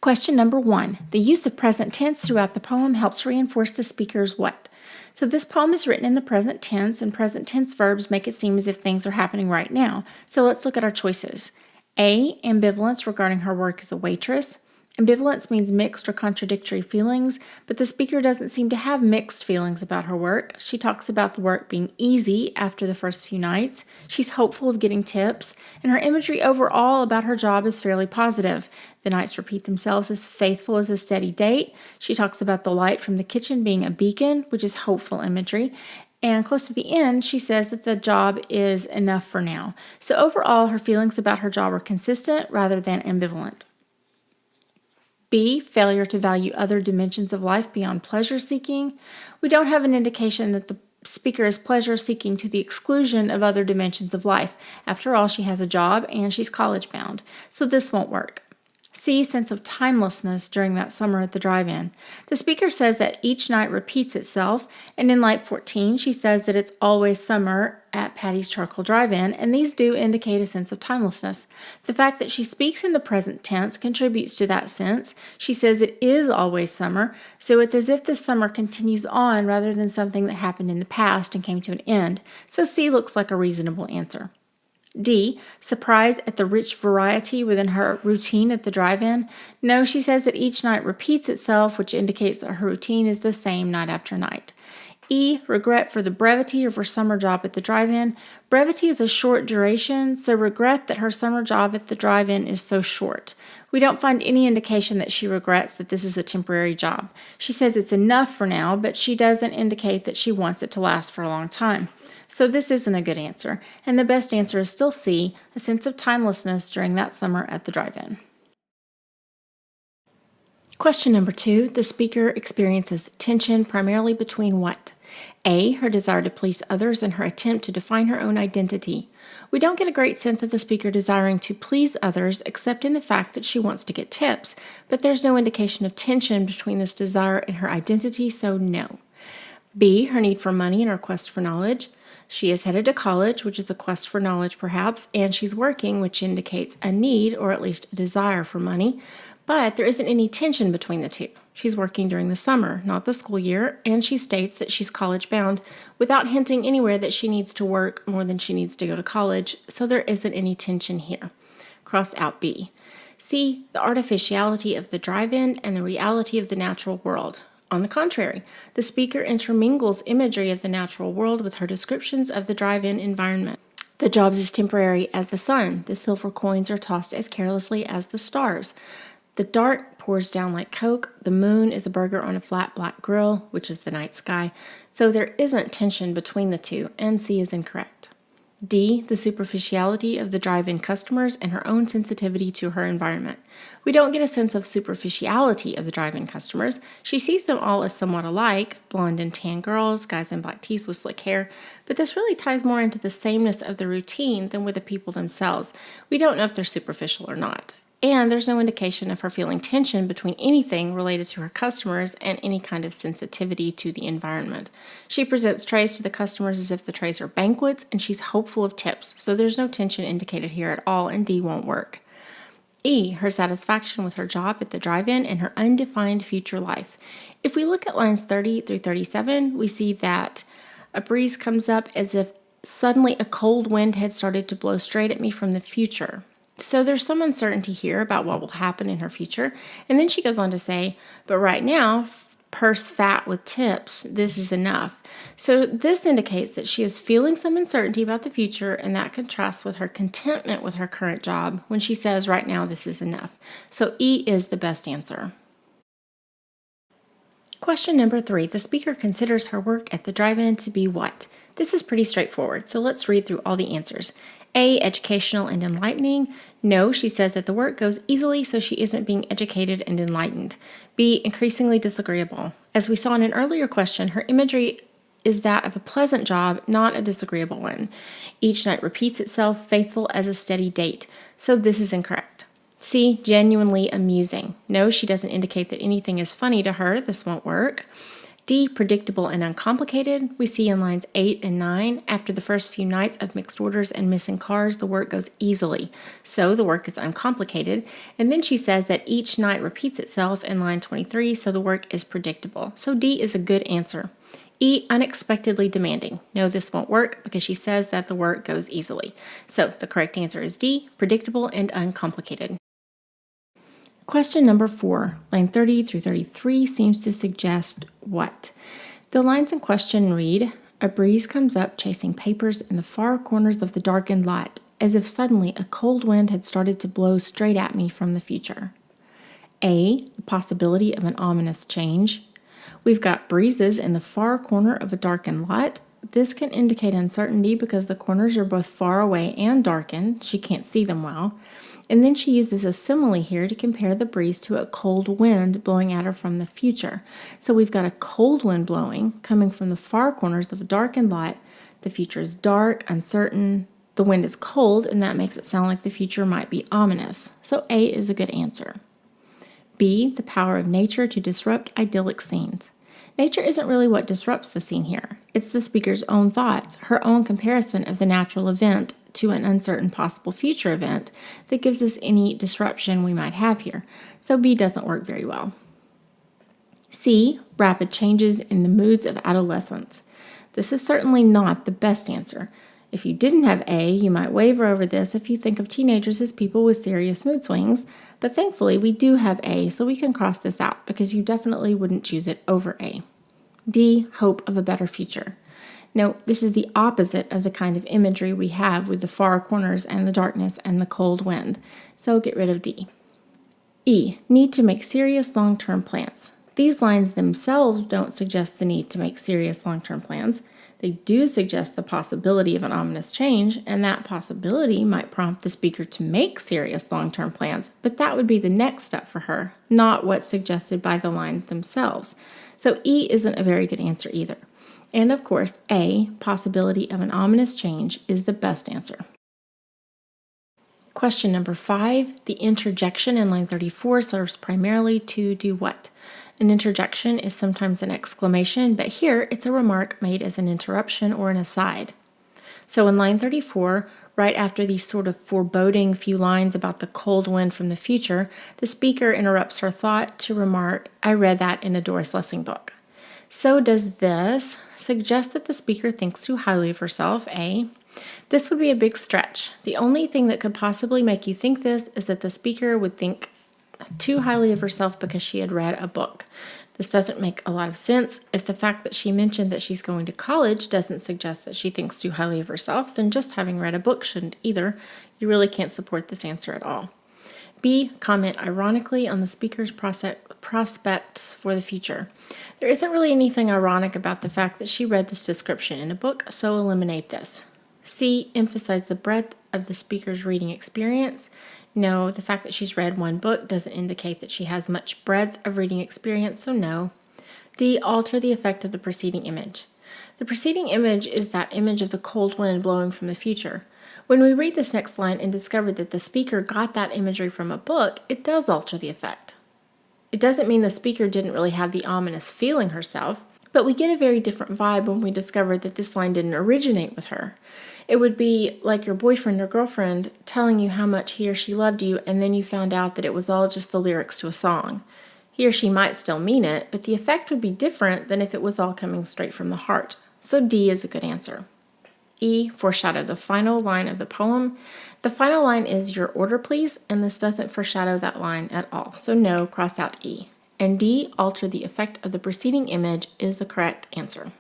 Question number 1. The use of present tense throughout the poem helps reinforce the speaker's what? So this poem is written in the present tense, and present tense verbs make it seem as if things are happening right now. So let's look at our choices. A. Ambivalence regarding her work as a waitress. Ambivalence means mixed or contradictory feelings, but the speaker doesn't seem to have mixed feelings about her work. She talks about the work being easy after the first few nights. She's hopeful of getting tips, and her imagery overall about her job is fairly positive. The nights repeat themselves as faithful as a steady date. She talks about the light from the kitchen being a beacon, which is hopeful imagery. And close to the end, she says that the job is enough for now. So overall, her feelings about her job are consistent rather than ambivalent. B. Failure to value other dimensions of life beyond pleasure seeking. We don't have an indication that the speaker is pleasure seeking to the exclusion of other dimensions of life. After all, she has a job and she's college bound, so this won't work. C. Sense of timelessness during that summer at the drive-in. The speaker says that each night repeats itself, and in Light 14, she says that it's always summer at Patty's Charcoal Drive-In, and these do indicate a sense of timelessness. The fact that she speaks in the present tense contributes to that sense. She says it is always summer, so it's as if the summer continues on rather than something that happened in the past and came to an end. So C looks like a reasonable answer. D. Surprise at the rich variety within her routine at the drive-in. No, she says that each night repeats itself, which indicates that her routine is the same night after night. E. Regret for the brevity of her summer job at the drive-in. Brevity is a short duration, so regret that her summer job at the drive-in is so short. We don't find any indication that she regrets that this is a temporary job. She says it's enough for now, but she doesn't indicate that she wants it to last for a long time. So this isn't a good answer, and the best answer is still C, a sense of timelessness during that summer at the drive-in. Question number 2, the speaker experiences tension primarily between what? A. Her desire to please others and her attempt to define her own identity. We don't get a great sense of the speaker desiring to please others except in the fact that she wants to get tips, but there's no indication of tension between this desire and her identity, so no. B. Her need for money and her quest for knowledge. She is headed to college, which is a quest for knowledge perhaps, and she's working, which indicates a need or at least a desire for money, but there isn't any tension between the two. She's working during the summer, not the school year, and she states that she's college bound without hinting anywhere that she needs to work more than she needs to go to college, so there isn't any tension here. Cross out B. C. The artificiality of the drive-in and the reality of the natural world. On the contrary, the speaker intermingles imagery of the natural world with her descriptions of the drive-in environment. The job is temporary as the sun. The silver coins are tossed as carelessly as the stars. The dark pours down like Coke. The moon is a burger on a flat black grill, which is the night sky. So there isn't tension between the two, and C is incorrect. D. The superficiality of the drive-in customers and her own sensitivity to her environment. We don't get a sense of superficiality of the drive-in customers. She sees them all as somewhat alike, blonde and tan girls, guys in black tees with slick hair, but this really ties more into the sameness of the routine than with the people themselves. We don't know if they're superficial or not. And there's no indication of her feeling tension between anything related to her customers and any kind of sensitivity to the environment. She presents trays to the customers as if the trays are banquets, and she's hopeful of tips, so there's no tension indicated here at all, and D won't work. E. Her satisfaction with her job at the drive-in and her undefined future life. If we look at lines 30 through 37, we see that a breeze comes up as if suddenly a cold wind had started to blow straight at me from the future. So there's some uncertainty here about what will happen in her future. And then she goes on to say, but right now, purse fat with tips, this is enough. So this indicates that she is feeling some uncertainty about the future, and that contrasts with her contentment with her current job when she says right now this is enough. So E is the best answer. Question number 3, the speaker considers her work at the drive-in to be what? This is pretty straightforward, so let's read through all the answers. A. Educational and enlightening. No, she says that the work goes easily, so she isn't being educated and enlightened. B. Increasingly disagreeable. As we saw in an earlier question, her imagery is that of a pleasant job, not a disagreeable one. Each night repeats itself, faithful as a steady date. So this is incorrect. C. Genuinely amusing. No, she doesn't indicate that anything is funny to her. This won't work. D, predictable and uncomplicated. We see in lines 8 and 9, after the first few nights of mixed orders and missing cars, the work goes easily. So the work is uncomplicated. And then she says that each night repeats itself in line 23, so the work is predictable. So D is a good answer. E, unexpectedly demanding. No, this won't work because she says that the work goes easily. So the correct answer is D, predictable and uncomplicated. Question number 4, line 30 through 33 seems to suggest what? The lines in question read, a breeze comes up chasing papers in the far corners of the darkened lot, as if suddenly a cold wind had started to blow straight at me from the future. A, the possibility of an ominous change. We've got breezes in the far corner of a darkened lot. This can indicate uncertainty because the corners are both far away and darkened. She can't see them well. And then she uses a simile here to compare the breeze to a cold wind blowing at her from the future. So we've got a cold wind blowing, coming from the far corners of a darkened lot. The future is dark, uncertain. The wind is cold, and that makes it sound like the future might be ominous. So A is a good answer. B, the power of nature to disrupt idyllic scenes. Nature isn't really what disrupts the scene here. It's the speaker's own thoughts, her own comparison of the natural event to an uncertain possible future event that gives us any disruption we might have here. So B doesn't work very well. C, rapid changes in the moods of adolescence. This is certainly not the best answer. If you didn't have A, you might waver over this if you think of teenagers as people with serious mood swings, but thankfully we do have A, so we can cross this out because you definitely wouldn't choose it over A. D, hope of a better future. No, this is the opposite of the kind of imagery we have with the far corners and the darkness and the cold wind, so get rid of D. E, need to make serious long-term plans. These lines themselves don't suggest the need to make serious long-term plans. They do suggest the possibility of an ominous change, and that possibility might prompt the speaker to make serious long-term plans, but that would be the next step for her, not what's suggested by the lines themselves. So E isn't a very good answer either. And of course, A, possibility of an ominous change, is the best answer. Question number 5, the interjection in line 34 serves primarily to do what? An interjection is sometimes an exclamation, but here it's a remark made as an interruption or an aside. So in line 34, right after these sort of foreboding few lines about the cold wind from the future, the speaker interrupts her thought to remark, I read that in a Doris Lessing book. So does this suggest that the speaker thinks too highly of herself, A? This would be a big stretch. The only thing that could possibly make you think this is that the speaker would think too highly of herself because she had read a book. This doesn't make a lot of sense. If the fact that she mentioned that she's going to college doesn't suggest that she thinks too highly of herself, then just having read a book shouldn't either. You really can't support this answer at all. B, comment ironically on the speaker's prospects for the future. There isn't really anything ironic about the fact that she read this description in a book, so eliminate this. C, emphasize the breadth of the speaker's reading experience. No, the fact that she's read one book doesn't indicate that she has much breadth of reading experience, so no. D, alter the effect of the preceding image. The preceding image is that image of the cold wind blowing from the future. When we read this next line and discover that the speaker got that imagery from a book, it does alter the effect. It doesn't mean the speaker didn't really have the ominous feeling herself, but we get a very different vibe when we discover that this line didn't originate with her. It would be like your boyfriend or girlfriend telling you how much he or she loved you, and then you found out that it was all just the lyrics to a song. He or she might still mean it, but the effect would be different than if it was all coming straight from the heart. So D is a good answer. E, foreshadow the final line of the poem. The final line is your order please, and this doesn't foreshadow that line at all. So no, cross out E. And D, alter the effect of the preceding image, is the correct answer.